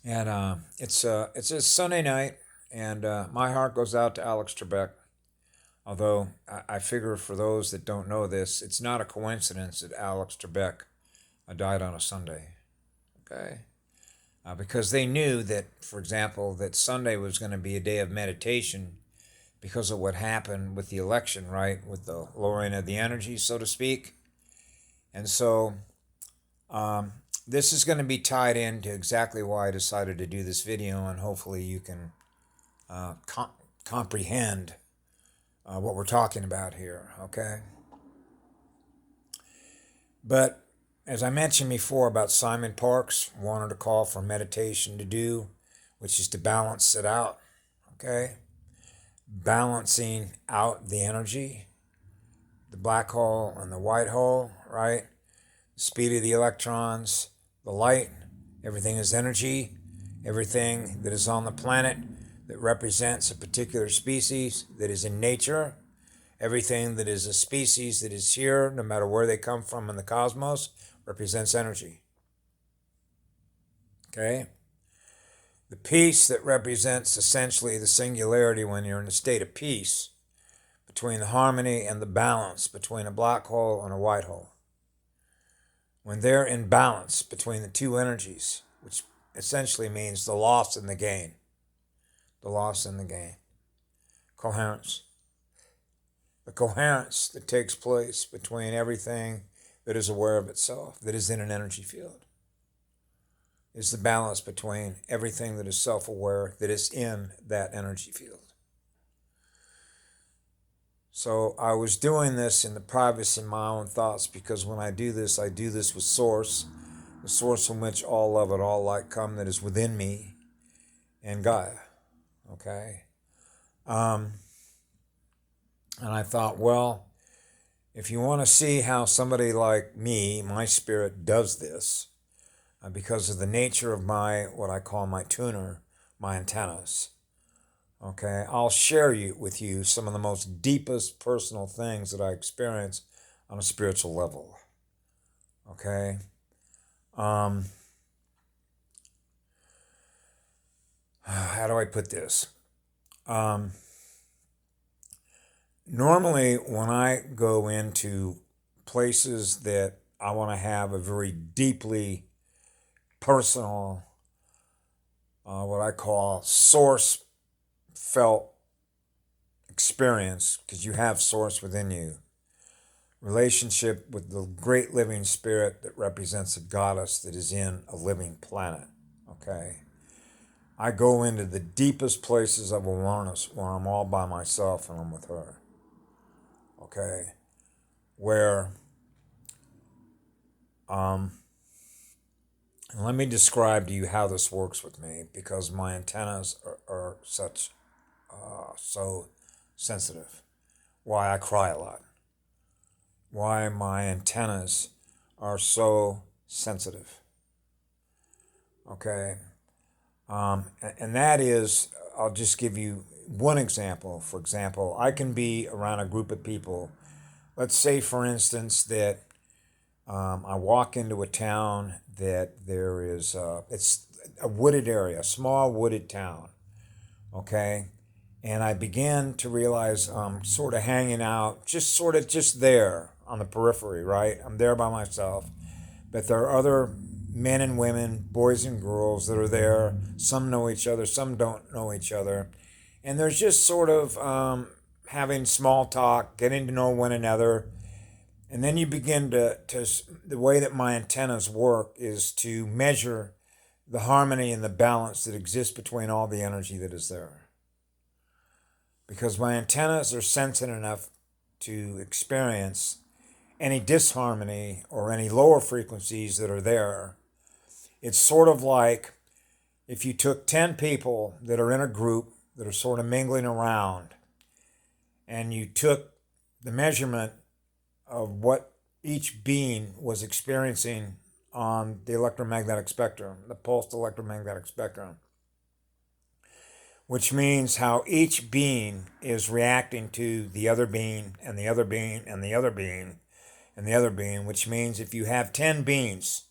And it's a Sunday night, and my heart goes out to Alex Trebek. Although I figure for those that don't know this, it's not a coincidence that Alex Trebek died on a Sunday. Okay, because they knew that, for example, that Sunday was going to be a day of meditation because of what happened with the election, right, with the lowering of the energy, so to speak. And so um, this is going to be tied into exactly why I decided to do this video, and hopefully you can uh, com- comprehend what we're talking about here, okay? But as I mentioned before about Simon Parks, wanted a call for meditation to do, which is to balance it out, okay? Balancing out the energy, the black hole and the white hole, right? The speed of the electrons, the light, everything is energy. Everything that is on the planet that represents a particular species that is in nature, everything that is a species that is here, no matter where they come from in the cosmos, represents energy. Okay? The peace that represents essentially the singularity when you're in a state of peace between the harmony and the balance between a black hole and a white hole. When they're in balance between the two energies, which essentially means the loss and the gain. The loss and the gain. Coherence. The coherence that takes place between everything that is aware of itself, that is in an energy field, is the balance between everything that is self-aware, that is in that energy field. So I was doing this in the privacy of my own thoughts because when I do this with Source, the source from which all love and all light come that is within me, and Gaia. Okay? Um, and I thought, well, if you want to see how somebody like me, my spirit, does this, because of the nature of my, what I call my tuner, my antennas, okay, I'll share with you some of the most deepest personal things that I experience on a spiritual level. Okay? Um, how do I put this? Um, Normally, when I go into places that I want to have a very deeply personal, what I call source felt experience, because you have source within you, relationship with the great living spirit that represents a goddess that is in a living planet. Okay. I go into the deepest places of awareness where I'm all by myself and I'm with her. Okay. Where, um, and let me describe to you how this works with me because my antennas are so sensitive. Why I cry a lot. Why my antennas are so sensitive. Okay. And that is, I'll just give you one example. For example, I can be around a group of people. Let's say, for instance, that I walk into a town that there is, it's a wooded area, a small wooded town. Okay. And I began to realize I'm sort of hanging out, just there on the periphery, right? I'm there by myself. But there are other men and women, boys and girls that are there. Some know each other, some don't know each other. And there's just sort of having small talk, getting to know one another. And then you begin to, the way that my antennas work is to measure the harmony and the balance that exists between all the energy that is there. Because my antennas are sensitive enough to experience any disharmony or any lower frequencies that are there. It's sort of like if you took 10 people that are in a group that are sort of mingling around and you took the measurement of what each being was experiencing on the electromagnetic spectrum, the pulsed electromagnetic spectrum, which means how each being is reacting to the other being and the other being and the other being and the other being, which means if you have 10 beings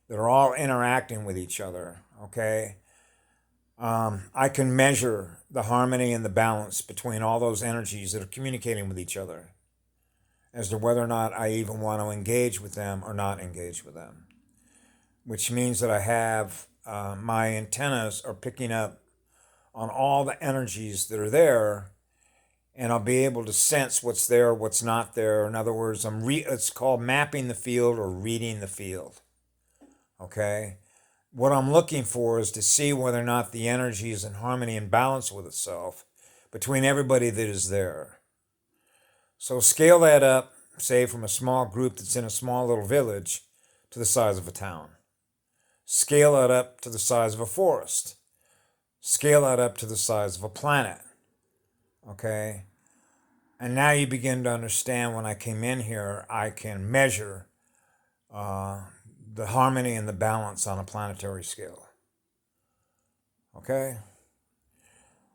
that are all interacting with each other, okay, I can measure the harmony and the balance between all those energies that are communicating with each other as to whether or not I even want to engage with them or not engage with them, which means that I have my antennas are picking up on all the energies that are there, and I'll be able to sense what's there, what's not there. In other words, it's called mapping the field or reading the field. Okay? What I'm looking for is to see whether or not the energy is in harmony and balance with itself between everybody that is there. So scale that up, say from a small group that's in a small little village to the size of a town. Scale that up to the size of a forest. Scale that up to the size of a planet. Okay? And now you begin to understand when I came in here, I can measure the harmony and the balance on a planetary scale. Okay?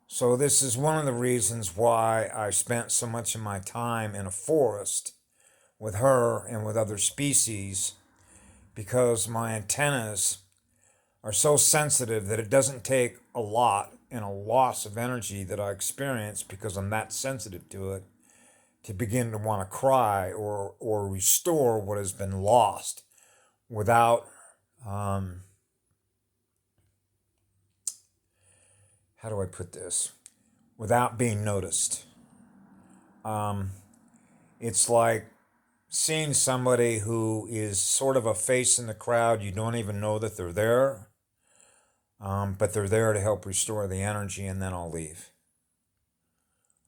So this is one of the reasons why I spent so much of my time in a forest with her and with other species, because my antennas are so sensitive that it doesn't take a lot and a loss of energy that I experience because I'm that sensitive to it to begin to want to cry or restore what has been lost without, how do I put this? Without being noticed. It's like seeing somebody who is sort of a face in the crowd. You don't even know that they're there, but they're there to help restore the energy, and then I'll leave.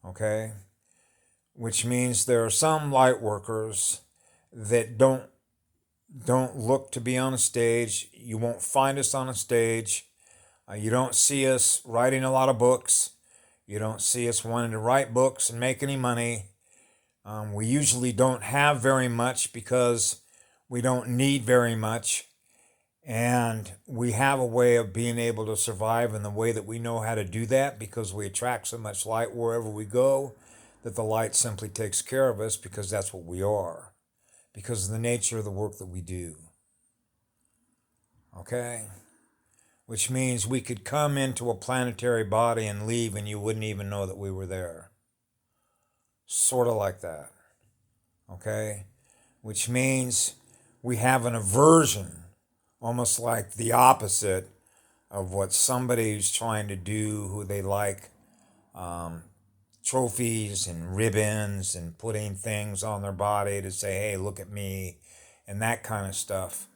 Okay? Which means there are some light workers that don't look to be on a stage. You won't find us on a stage. You don't see us writing a lot of books. You don't see us wanting to write books and make any money. We usually don't have very much because we don't need very much. And we have a way of being able to survive in the way that we know how to do that because we attract so much light wherever we go that the light simply takes care of us because that's what we are, because of the nature of the work that we do. Okay? Which means we could come into a planetary body and leave and you wouldn't even know that we were there. Sort of like that. Okay? Which means we have an aversion, almost like the opposite of what somebody's trying to do, who they like trophies and ribbons and putting things on their body to say, hey, look at me, and that kind of stuff.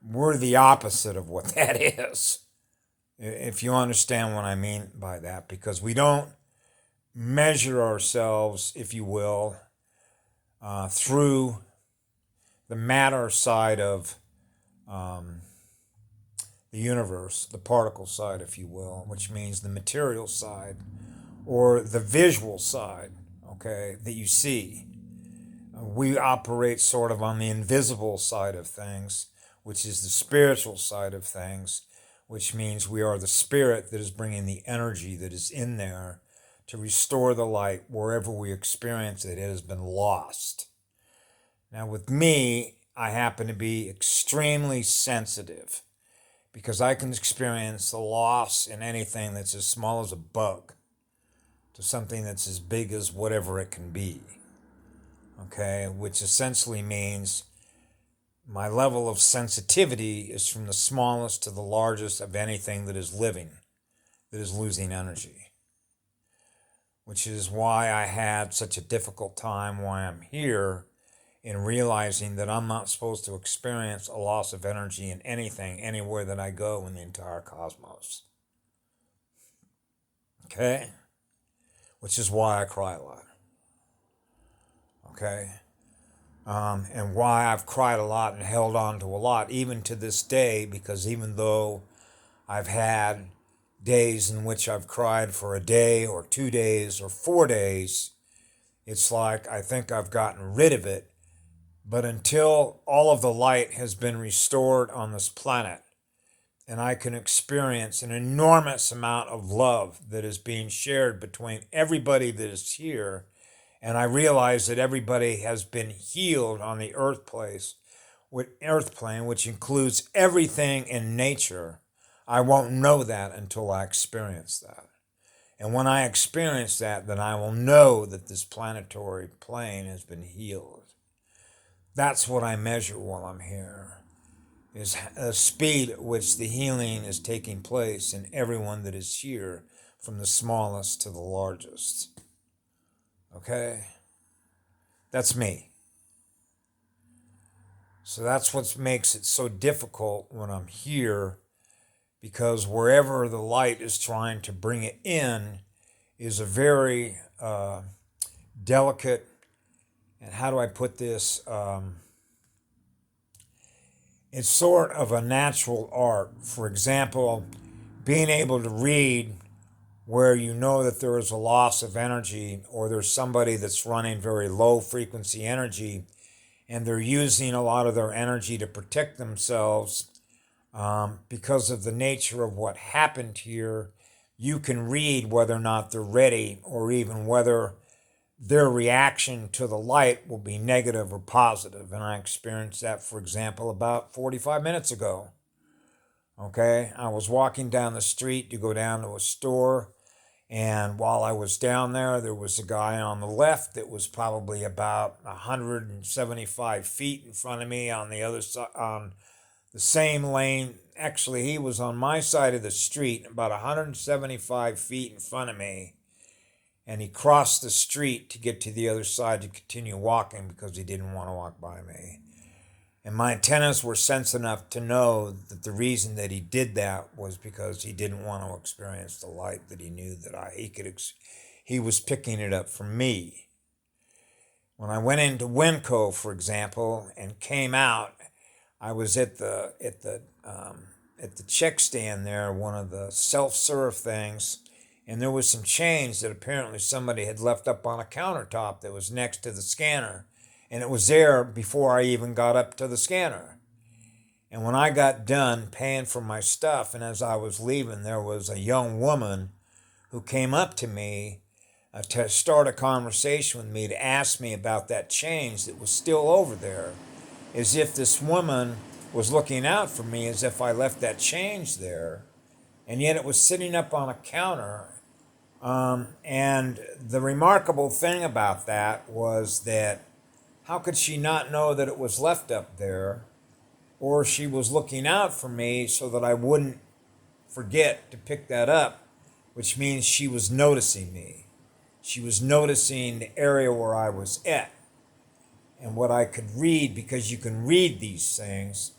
We're the opposite of what that is, if you understand what I mean by that, because we don't measure ourselves, if you will, through the matter side of the universe, the particle side, if you will, which means the material side or the visual side, okay, that you see. We operate sort of on the invisible side of things, which is the spiritual side of things, which means we are the spirit that is bringing the energy that is in there to restore the light wherever we experience it. It has been lost. Now with me, I happen to be extremely sensitive because I can experience the loss in anything that's as small as a bug to something that's as big as whatever it can be. Okay, which essentially means my level of sensitivity is from the smallest to the largest of anything that is living, that is losing energy. Which is why I had such a difficult time while I'm here in realizing that I'm not supposed to experience a loss of energy in anything, anywhere that I go in the entire cosmos. Okay? Which is why I cry a lot. Okay? And why I've cried a lot and held on to a lot, even to this day, because even though I've had days in which I've cried for a day or 2 days or 4 days, it's like I think I've gotten rid of it. But until all of the light has been restored on this planet, and I can experience an enormous amount of love that is being shared between everybody that is here, and I realize that everybody has been healed on the earth plane, which includes everything in nature, I won't know that until I experience that. And when I experience that, then I will know that this planetary plane has been healed. That's what I measure while I'm here, is the speed at which the healing is taking place in everyone that is here, from the smallest to the largest. Okay? That's me. So that's what makes it so difficult when I'm here, because wherever the light is trying to bring it in is a very delicate, and how do I put this? It's sort of a natural art. For example, being able to read where you know that there is a loss of energy, or there's somebody that's running very low frequency energy and they're using a lot of their energy to protect themselves because of the nature of what happened here. You can read whether or not they're ready, or even whether their reaction to the light will be negative or positive. And I experienced that, for example, about 45 minutes ago. Okay, I was walking down the street to go down to a store, and while I was down there was a guy on the left that was probably about 175 feet in front of me on the other side, on the same lane. Actually, he was on my side of the street, about 175 feet in front of me, and he crossed the street to get to the other side to continue walking because he didn't want to walk by me. And my antennas were sensitive enough to know that the reason that he did that was because he didn't want to experience the light that he knew that he was picking it up from me. When I went into Winco, for example, and came out, I was at the check stand there, one of the self-serve things, and there was some change that apparently somebody had left up on a countertop that was next to the scanner. And it was there before I even got up to the scanner. And when I got done paying for my stuff, and as I was leaving, there was a young woman who came up to me to start a conversation with me, to ask me about that change that was still over there, as if this woman was looking out for me, as if I left that change there. And yet it was sitting up on a counter. And the remarkable thing about that was that how could she not know that it was left up there? Or she was looking out for me so that I wouldn't forget to pick that up, which means she was noticing me. She was noticing the area where I was at. And what I could read, because you can read these things,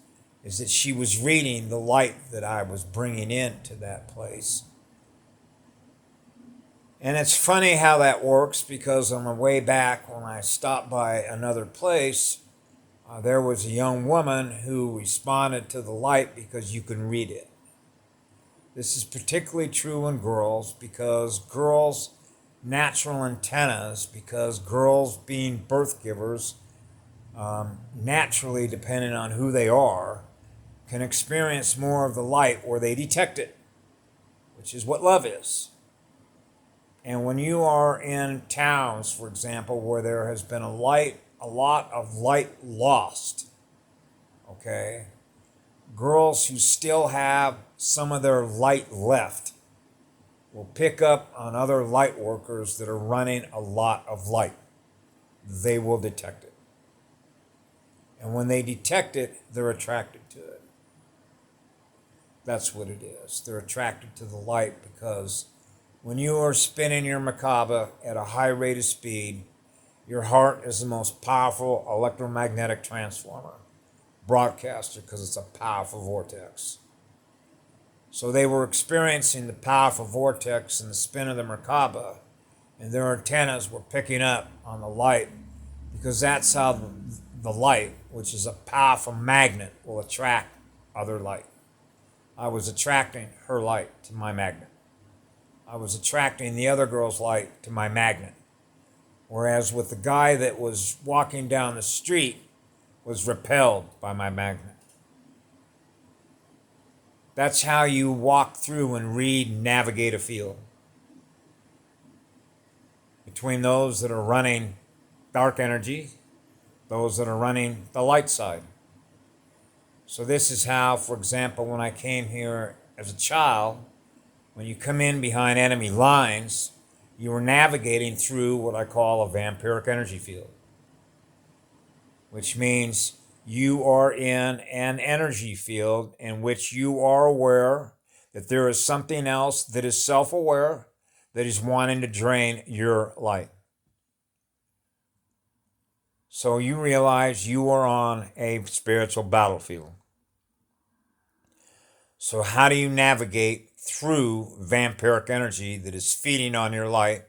is that she was reading the light that I was bringing into that place. And it's funny how that works, because on the way back, when I stopped by another place, there was a young woman who responded to the light because you can read it. This is particularly true in girls, because girls' natural antennas, because girls being birth givers, naturally, depending on who they are, can experience more of the light, or they detect it, which is what love is. And when you are in towns, for example, where there has been a lot of light lost, okay, girls who still have some of their light left will pick up on other light workers that are running a lot of light. They will detect it. And when they detect it, they're attracted to it. That's what it is. They're attracted to the light, because when you are spinning your Merkaba at a high rate of speed, your heart is the most powerful electromagnetic transformer, broadcaster, because it's a powerful vortex. So they were experiencing the powerful vortex and the spin of the Merkaba, and their antennas were picking up on the light, because that's how the light, which is a powerful magnet, will attract other light. I was attracting her light to my magnet. I was attracting the other girl's light to my magnet. Whereas with the guy that was walking down the street was repelled by my magnet. That's how you walk through and read and navigate a field. Between those that are running dark energy, those that are running the light side. So this is how, for example, when I came here as a child, when you come in behind enemy lines, you are navigating through what I call a vampiric energy field, which means you are in an energy field in which you are aware that there is something else that is self-aware that is wanting to drain your light. So you realize you are on a spiritual battlefield. So how do you navigate through vampiric energy that is feeding on your light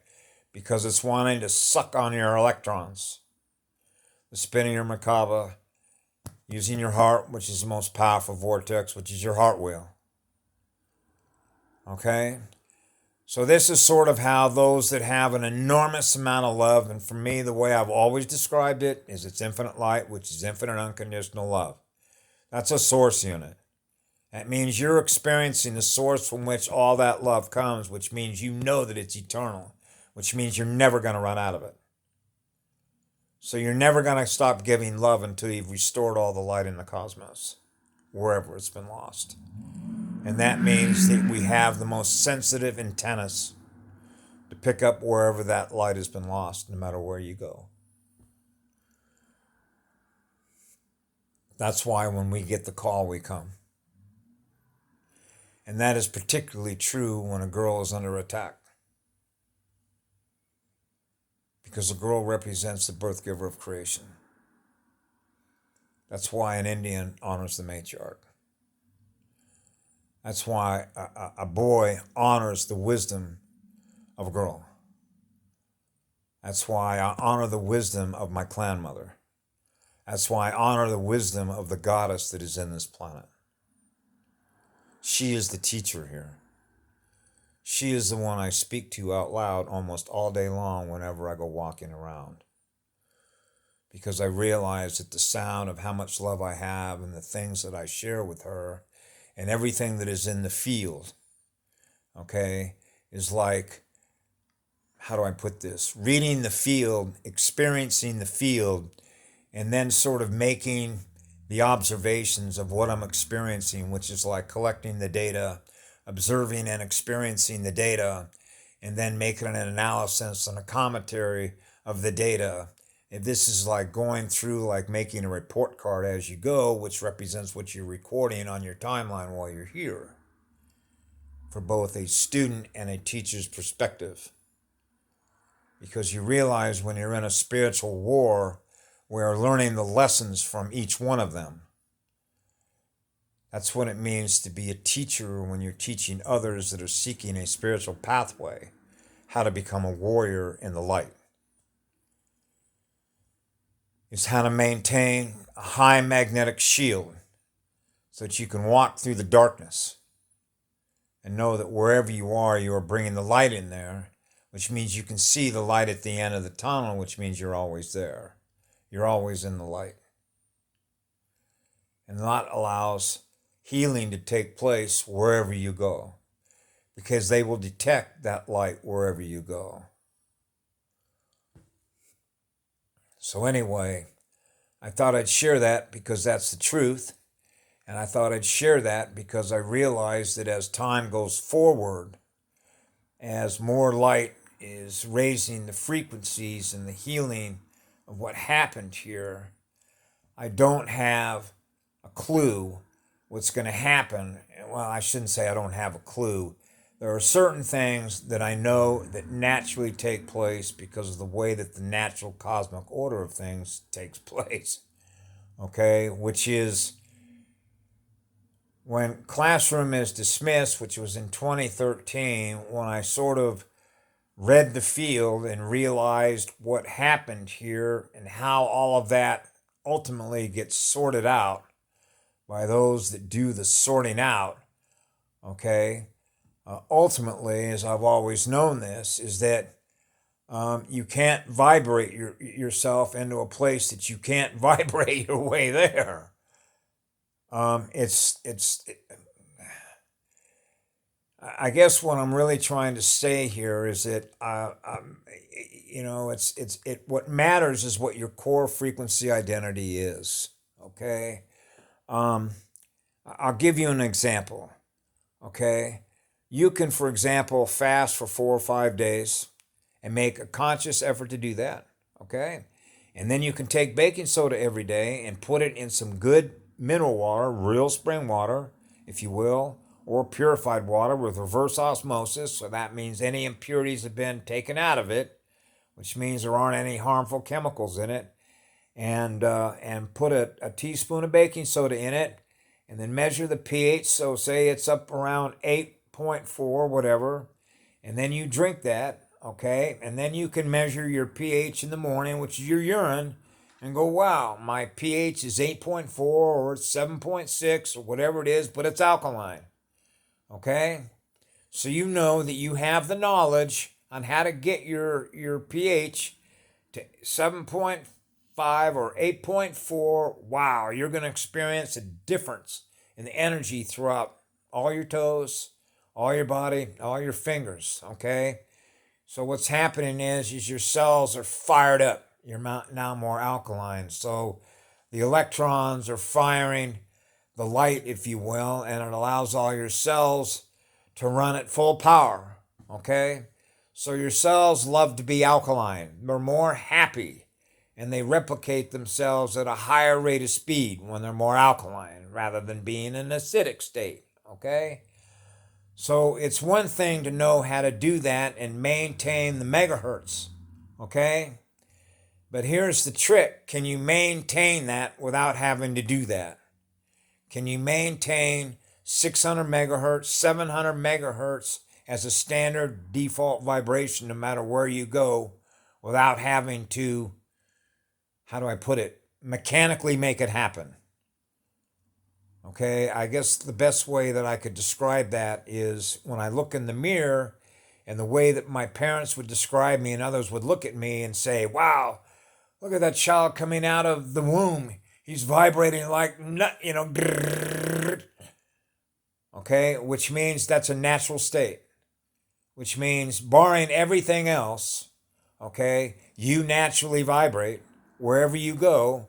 because it's wanting to suck on your electrons? The spinning your Merkaba, using your heart, which is the most powerful vortex, which is your heart wheel. Okay? So this is sort of how those that have an enormous amount of love, and for me, the way I've always described it is it's infinite light, which is infinite unconditional love. That's a source unit. That means you're experiencing the source from which all that love comes, which means you know that it's eternal, which means you're never going to run out of it. So you're never going to stop giving love until you've restored all the light in the cosmos, wherever it's been lost. And that means that we have the most sensitive antennas to pick up wherever that light has been lost, no matter where you go. That's why when we get the call, we come. And that is particularly true when a girl is under attack. Because the girl represents the birth giver of creation. That's why an Indian honors the matriarch. That's why a boy honors the wisdom of a girl. That's why I honor the wisdom of my clan mother. That's why I honor the wisdom of the goddess that is in this planet. She is the teacher here. She is the one I speak to out loud almost all day long whenever I go walking around. Because I realize that the sound of how much love I have and the things that I share with her and everything that is in the field, okay, is like, how do I put this? Reading the field, experiencing the field, and then sort of making the observations of what I'm experiencing, which is like collecting the data, observing and experiencing the data, and then making an analysis and a commentary of the data. If this is like going through, like making a report card as you go, which represents what you're recording on your timeline while you're here, for both a student and a teacher's perspective. Because you realize when you're in a spiritual war, we are learning the lessons from each one of them. That's what it means to be a teacher when you're teaching others that are seeking a spiritual pathway, how to become a warrior in the light. It's how to maintain a high magnetic shield so that you can walk through the darkness and know that wherever you are bringing the light in there, which means you can see the light at the end of the tunnel, which means you're always there. You're always in the light. And that allows healing to take place wherever you go, because they will detect that light wherever you go. So anyway, I thought I'd share that because that's the truth. And I thought I'd share that because I realized that as time goes forward, as more light is raising the frequencies and the healing of what happened here, I don't have a clue what's going to happen. Well, I shouldn't say I don't have a clue. There are certain things that I know that naturally take place because of the way that the natural cosmic order of things takes place. Okay, which is when Classroom is Dismissed, which was in 2013, when I sort of read the field and realized what happened here and how all of that ultimately gets sorted out by those that do the sorting out, okay? Ultimately, as I've always known this, is that you can't vibrate yourself into a place that you can't vibrate your way there. I guess what I'm really trying to say here is that what matters is what your core frequency identity is. Okay, I'll give you an example. Okay? You can, for example, fast for 4 or 5 days and make a conscious effort to do that. Okay? And then you can take baking soda every day and put it in some good mineral water, real spring water, if you will, or purified water with reverse osmosis. So that means any impurities have been taken out of it, which means there aren't any harmful chemicals in it. And put a teaspoon of baking soda in it, and then measure the pH. So say it's up around 8.4, whatever, and then you drink that, okay? And then you can measure your pH in the morning, which is your urine, and go, wow, my pH is 8.4 or it's 7.6 or whatever it is, but it's alkaline, okay? So you know that you have the knowledge on how to get your pH to 7.5 or 8.4. Wow, you're going to experience a difference in the energy throughout all your toes, all your body, all your fingers, okay? So what's happening is your cells are fired up. You're now more alkaline. So the electrons are firing the light, if you will, and it allows all your cells to run at full power, okay? So your cells love to be alkaline. They're more happy, and they replicate themselves at a higher rate of speed when they're more alkaline rather than being in an acidic state, okay? So it's one thing to know how to do that and maintain the megahertz, okay? But here's the trick. Can you maintain that without having to do that? Can you maintain 600 megahertz, 700 megahertz as a standard default vibration no matter where you go without having to, how do I put it, mechanically make it happen? Okay, I guess the best way that I could describe that is when I look in the mirror and the way that my parents would describe me and others would look at me and say, wow, look at that child coming out of the womb. He's vibrating like, okay, which means that's a natural state, which means barring everything else, okay, you naturally vibrate wherever you go.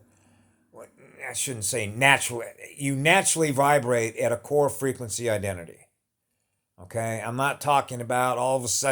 I shouldn't say naturally. You naturally vibrate at a core frequency identity. Okay, I'm not talking about all of a sudden